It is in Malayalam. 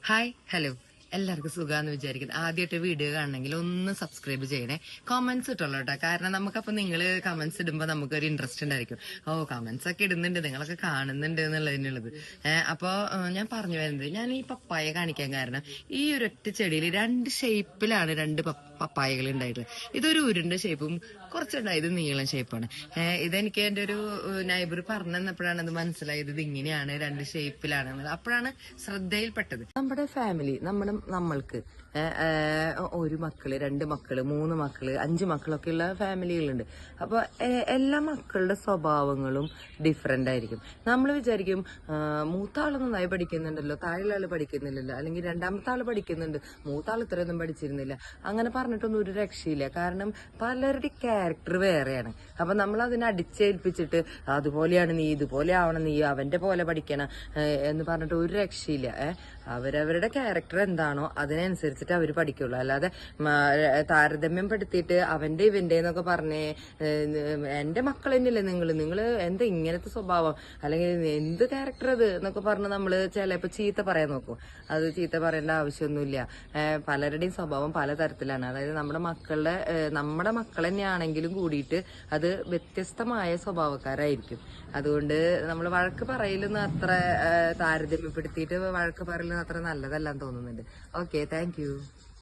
ഹായ് ഹലോ എല്ലാവർക്കും സുഖാന്ന് വിചാരിക്കുന്നത്. ആദ്യമായിട്ട് വീഡിയോ കാണണമെങ്കിൽ ഒന്ന് സബ്സ്ക്രൈബ് ചെയ്യണേ. കമന്റ്സ് ഇട്ടുള്ളൂ കേട്ടോ. കാരണം നമുക്കപ്പോൾ നിങ്ങൾ കമന്റ്സ് ഇടുമ്പോൾ നമുക്കൊരു ഇൻട്രസ്റ്റ് ഉണ്ടായിരിക്കും. കമന്റ്സ് ഒക്കെ ഇടുന്നുണ്ട്, നിങ്ങളൊക്കെ കാണുന്നുണ്ട് എന്നുള്ളതിനുള്ളത്. അപ്പോൾ ഞാൻ പറഞ്ഞു വരുന്നത്, ഞാൻ ഈ പപ്പായ കാണിക്കാൻ കാരണം ഈ ഒരൊറ്റ ചെടിയിൽ രണ്ട് ഷേപ്പിലാണ് പപ്പായകൾ ഉണ്ടായിട്ടുള്ളത്. ഇതൊരു ഉരുണ്ട ഷേപ്പും കുറച്ചുണ്ടായത് നീളം ഷേപ്പാണ്. ഇതെനിക്ക് എൻ്റെ ഒരു നൈബർ പറഞ്ഞു തന്നപ്പോഴാണ് അത് മനസ്സിലായത്. ഇത് ഇങ്ങനെയാണ്, രണ്ട് ഷേപ്പിലാണ്. അപ്പോഴാണ് ശ്രദ്ധയിൽപ്പെട്ടത്. നമ്മുടെ ഫാമിലി നമ്മൾക്ക് ഒരു മക്കള്, രണ്ട് മക്കള്, മൂന്ന് മക്കള്, 5 മക്കളൊക്കെ ഉള്ള ഫാമിലികളുണ്ട്. അപ്പൊ എല്ലാ മക്കളുടെ സ്വഭാവങ്ങളും ഡിഫറെന്റ് ആയിരിക്കും. നമ്മൾ വിചാരിക്കും മൂത്താള് നന്നായി പഠിക്കുന്നുണ്ടല്ലോ, താഴെയുള്ള ആള് പഠിക്കുന്നില്ലല്ലോ, അല്ലെങ്കിൽ രണ്ടാമത്തെ ആള് പഠിക്കുന്നുണ്ട്, മൂത്താൾ ഇത്രയൊന്നും പഠിച്ചിരുന്നില്ല, അങ്ങനെ പറഞ്ഞിട്ടൊന്നും ഒരു രക്ഷയില്ല. കാരണം പലരുടെ ക്യാരക്ടർ വേറെയാണ്. അപ്പൊ നമ്മൾ അതിനെ അടിച്ചേൽപ്പിച്ചിട്ട് അതുപോലെയാണ് നീ, ഇതുപോലെ ആവണം നീ, അവന്റെ പോലെ പഠിക്കണം എന്ന് പറഞ്ഞിട്ട് ഒരു രക്ഷയില്ല. അവരവരുടെ ക്യാരക്ടർ എന്താണോ അതിനനുസരിച്ചിട്ട് അവർ പഠിക്കുള്ളൂ. അല്ലാതെ താരതമ്യം പെടുത്തിയിട്ട് അവന്റെ ഇവന്റെ എന്നൊക്കെ പറഞ്ഞേ എന്റെ മക്കൾ തന്നെയല്ലേ നിങ്ങൾ എന്താ ഇങ്ങനത്തെ സ്വഭാവം, അല്ലെങ്കിൽ എന്ത് ക്യാരക്ടർ അത് എന്നൊക്കെ പറഞ്ഞ് നമ്മള് ചിലപ്പോ ചീത്ത പറയാൻ നോക്കും. അത് ചീത്ത പറയേണ്ട ആവശ്യമൊന്നുമില്ല. പലരുടെയും സ്വഭാവം പലതരത്തിലാണ്. അതായത് നമ്മുടെ മക്കൾ തന്നെയാണെങ്കിലും കൂടിയിട്ട് അത് വ്യത്യസ്തമായ സ്വഭാവക്കാരായിരിക്കും. അതുകൊണ്ട് നമ്മൾ വഴക്ക് പറയലൊന്നും അത്ര താരതമ്യപ്പെടുത്തിയിട്ട് വഴക്ക് പറയലൊന്നും അത്ര നല്ലതല്ലാന്ന് തോന്നുന്നുണ്ട്. Okay, thank you.